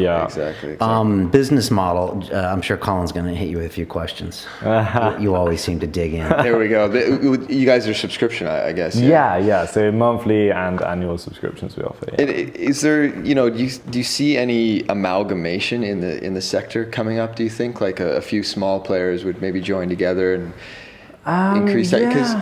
Yeah, exactly. Business model. I'm sure Colin's going to hit you with a few questions. You always seem to dig in. There we go. You guys are subscription, I guess. Yeah. So monthly and annual subscriptions we offer. Yeah. Is there, do you see any amalgamation in the sector coming up? Do you think like a few small players would maybe join together and increase that? Because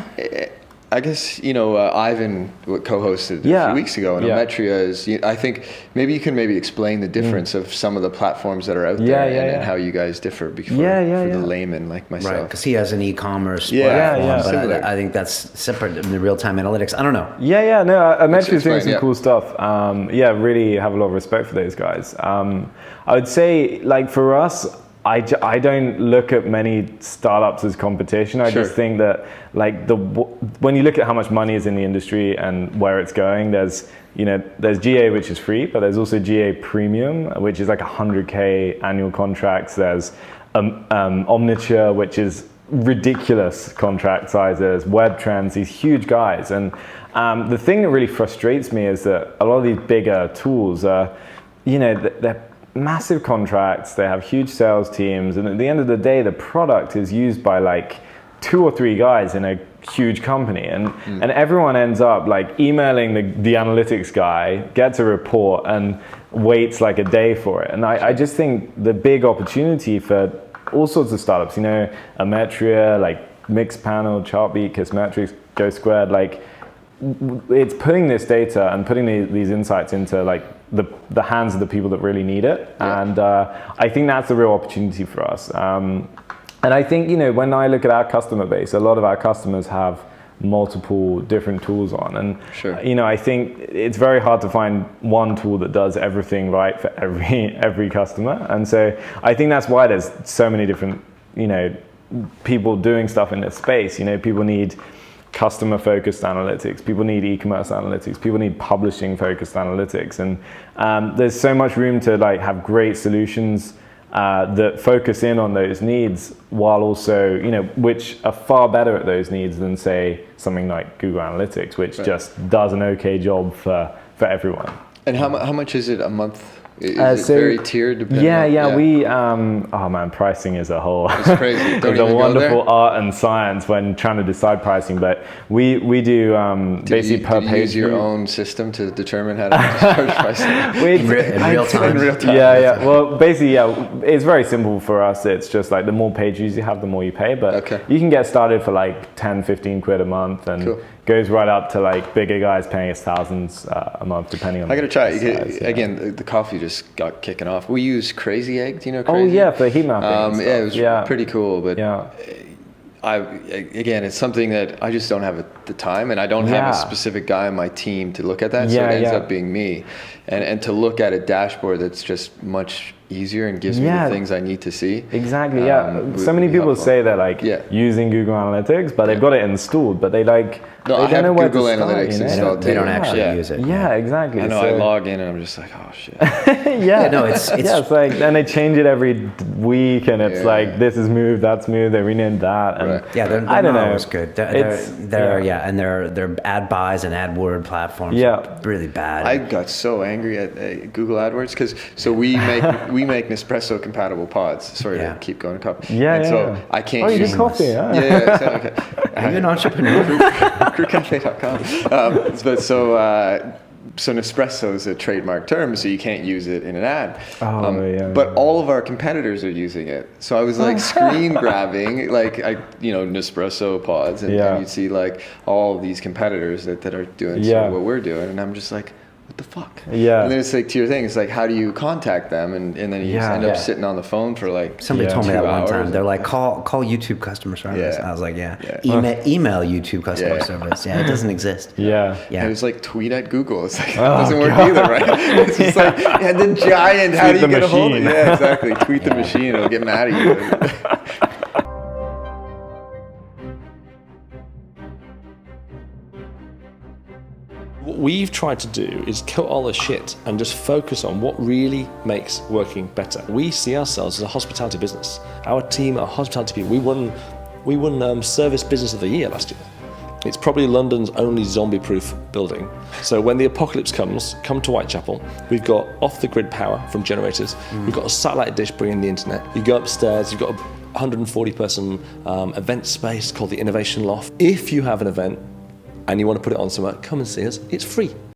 I guess, Ivan co-hosted a few weeks ago, and Ometria is, I think maybe you can explain the difference of some of the platforms that are out there and how you guys differ for the layman like myself. Right, because he has an e-commerce platform, but I think that's separate in the real-time analytics. I don't know. No, Ometria's doing some cool stuff. Really have a lot of respect for those guys. I would say, like, for us, I don't look at many startups as competition. I just think that when you look at how much money is in the industry and where it's going, there's GA, which is free, but there's also GA Premium, which is like 100K annual contracts. There's Omniture, which is ridiculous contract sizes, Web Trends, these huge guys. And the thing that really frustrates me is that a lot of these bigger tools are, they're massive contracts, they have huge sales teams, and at the end of the day, the product is used by like 2 or 3 guys in a huge company, and everyone ends up like emailing the analytics guy, gets a report, and waits like a day for it. And I just think the big opportunity for all sorts of startups, Ometria, like Mixpanel, Chartbeat, Kissmetrics, GoSquared, like it's putting this data and putting these insights into like the hands of the people that really need it. And I think that's the real opportunity for us. And I think, when I look at our customer base, a lot of our customers have multiple different tools on. And, I think it's very hard to find one tool that does everything right for every customer. And so I think that's why there's so many different, people doing stuff in this space. People need customer-focused analytics, people need e-commerce analytics, people need publishing-focused analytics, and there's so much room to like have great solutions that focus in on those needs, while also, which are far better at those needs than, say, something like Google Analytics, which just does an okay job for everyone. And how much is it a month? Is it very tiered? We pricing is a whole it's crazy. It's a wonderful art and science when trying to decide pricing, but we do basically per page. Use your own system to determine how to charge pricing in real time. Well, basically, it's very simple for us. It's just like the more page views you have, the more you pay, but you can get started for like 10-15 quid a month, and goes right up to like bigger guys paying us thousands a month, depending on. I gotta try it again. The coffee just got kicking off. We use Crazy Egg. Do you know Crazy? Oh yeah, for heat mapping. It was pretty cool, but it's something that I just don't have the time, and I don't have a specific guy on my team to look at that. So it ends up being me, and to look at a dashboard that's just much easier and gives me the things I need to see. Exactly. So many people say they're like using Google Analytics, but they've got it installed, but they don't know where Google to start, Analytics installed. They don't actually use it. Yeah, exactly. I know. I log in and I'm just like, oh shit. It's like, then they change it every week, and it's like, this is moved, that's moved, they renamed that, and I don't know. It's good. They're ad buys and AdWord platforms. Really bad. I got so angry at Google AdWords because we make Nespresso compatible pods. Sorry to keep going to coffee. So I can't use coffee. Okay. Are you an entrepreneur? Crewcafe.com. So Nespresso is a trademark term, so you can't use it in an ad. But all of our competitors are using it. So I was like screen grabbing, Nespresso pods, and you'd see like all of these competitors that are doing sort of what we're doing, and I'm just like, what the fuck? And then it's like to your thing, it's like, how do you contact them? And then you just end up sitting on the phone for like somebody told me that one time. They're like, call YouTube customer service. I was like, email YouTube customer service. It doesn't exist. And it was like, tweet at Google. It's like, that doesn't work either, right? It's just like, the giant, how do you get a hold of it? Yeah, exactly. Tweet the machine, it'll get mad at you. What we've tried to do is cut all the shit and just focus on what really makes working better. We see ourselves as a hospitality business. Our team are hospitality people. We won Service Business of the Year last year. It's probably London's only zombie-proof building. So when the apocalypse comes, come to Whitechapel. We've got off-the-grid power from generators. We've got a satellite dish bringing the internet. You go upstairs, you've got a 140-person event space called the Innovation Loft. If you have an event and you want to put it on somewhere, come and see us. It's free.